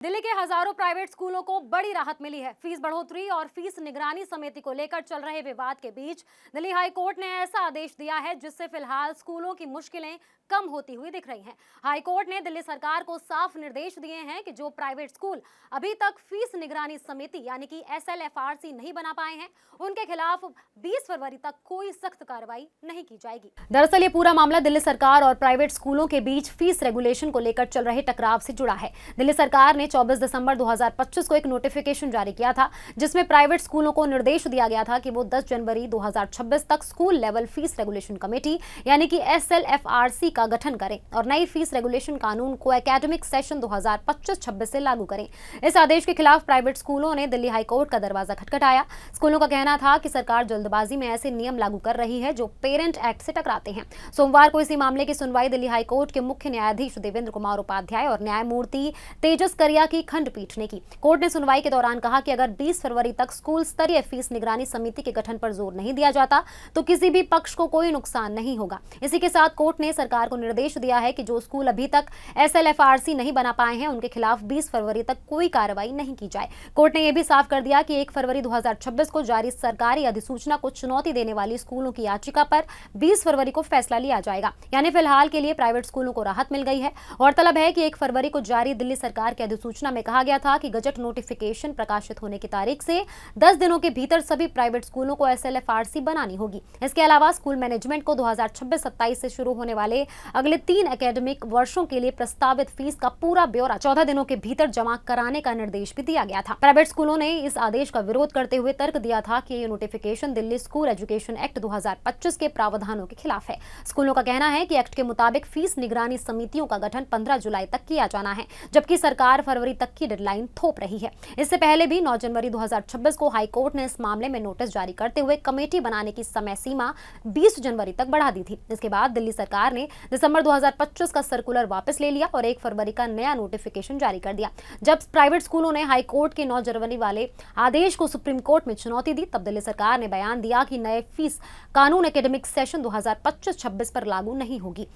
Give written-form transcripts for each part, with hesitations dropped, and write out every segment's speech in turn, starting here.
दिल्ली के हजारों प्राइवेट स्कूलों को बड़ी राहत मिली है। फीस बढ़ोतरी और फीस निगरानी समिति को लेकर चल रहे विवाद के बीच दिल्ली हाई कोर्ट ने ऐसा आदेश दिया है जिससे फिलहाल स्कूलों की मुश्किलें कम होती हुई दिख रही हैं। हाई कोर्ट ने दिल्ली सरकार को साफ निर्देश दिए हैं कि जो प्राइवेट स्कूल अभी तक फीस निगरानी समिति यानी कि SLFRC नहीं बना पाए हैं, उनके खिलाफ 20 फरवरी तक कोई सख्त कार्रवाई नहीं की जाएगी। दरअसल ये पूरा मामला दिल्ली सरकार और प्राइवेट स्कूलों के बीच फीस रेगुलेशन को लेकर चल रहे टकराव से जुड़ा है। दिल्ली सरकार ने 24 दिसंबर 2025 को एक नोटिफिकेशन जारी किया था जिसमें प्राइवेट स्कूलों को निर्देश दिया गया था कि वो 10 जनवरी 2026 तक school level fees regulation committee यानी कि SLFRC का गठन करें और नई फीस रेगुलेशन कानून को एकेडमिक सेशन 2025-26 से लागू करें। इस आदेश के खिलाफ प्राइवेट स्कूलों ने दिल्ली हाई कोर्ट का दरवाजा खटखटाया। स्कूलों का कहना था कि सरकार जल्दबाजी में ऐसे नियम लागू कर रही है जो पेरेंट एक्ट से टकराते हैं। सोमवार को इसी मामले की सुनवाई दिल्ली हाई कोर्ट के मुख्य न्यायाधीश देवेंद्र कुमार उपाध्याय और न्यायमूर्ति तेजस करिया की खंडपीठ ने की। कोर्ट ने सुनवाई के दौरान कहा कि अगर 20 फरवरी तक स्कूल स्तरीय फीस निगरानी समिति के गठन पर जोर नहीं दिया जाता तो किसी भी पक्ष को कोई नुकसान नहीं होगा। इसी के साथ कोर्ट ने सरकार को निर्देश दिया है कि जो स्कूल अभी तक SLFRC नहीं बना पाए हैं उनके खिलाफ 20 फरवरी तक कोई कार्रवाई नहीं की जाए। कोर्ट ने यह भी साफ कर दिया कि 1 फरवरी 2026 को जारी सरकारी अधिसूचना को चुनौती देने वाली स्कूलों की याचिका पर 20 फरवरी को फैसला लिया जाएगा। यानी फिलहाल के लिए प्राइवेट स्कूलों को राहत मिल गई है। गौरतलब है कि 1 फरवरी को जारी दिल्ली सरकार की अधिसूचना में कहा गया था कि गजट नोटिफिकेशन प्रकाशित होने की तारीख से 10 दिनों के भीतर सभी प्राइवेट स्कूलों को SLFRC बनानी होगी। इसके अलावा स्कूल मैनेजमेंट को 2026-27 से शुरू होने वाले अगले 3 एकेडमिक वर्षों के लिए प्रस्तावित फीस का पूरा ब्यौरा 14 दिनों के भीतर जमा कराने का निर्देश भी दिया गया था। प्राइवेट स्कूलों ने इस आदेश का विरोध करते हुए तर्क दिया था कि ये notification Delhi school education act 2025 के प्रावधानों के खिलाफ है। स्कूलों का कहना है कि एक्ट के मुताबिक फीस निगरानी समितियों का गठन 15 जुलाई तक किया जाना है, जबकि सरकार फरवरी तक की डेडलाइन थोप रही है। इससे पहले भी 9 जनवरी 2026 को हाई कोर्ट ने इस मामले में नोटिस जारी करते हुए कमेटी बनाने की समय सीमा 20 जनवरी तक बढ़ा दी थी। इसके बाद दिल्ली सरकार ने दिसंबर 2025 का सर्कुलर वापस ले लिया और 1 फरवरी का नया नोटिफिकेशन जारी कर दिया। जब प्राइवेट स्कूलों ने हाई कोर्ट के 9 जनवरी वाले आदेश को सुप्रीम कोर्ट में चुनौती दी, तब दिल्ली सरकार ने बयान दिया कि नए फीस कानून एकेडमिक सेशन 2025-26 पर लागू नहीं होगी।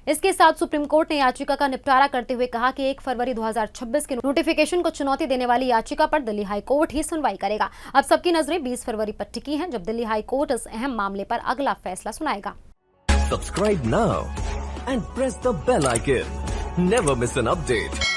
इसके साथ सुप्रीम कोर्ट ने याचिका का निपटारा करते हुए कहा कि 1 फरवरी 2026 के नोटिफिकेशन को चुनौती देने वाली याचिका पर दिल्ली हाई कोर्ट ही सुनवाई करेगा। अब सबकी नजरें 20 फरवरी पर टिकी हैं, जब दिल्ली हाई कोर्ट इस अहम मामले पर अगला फैसला सुनाएगा। Subscribe now and press the bell icon. Never miss an update.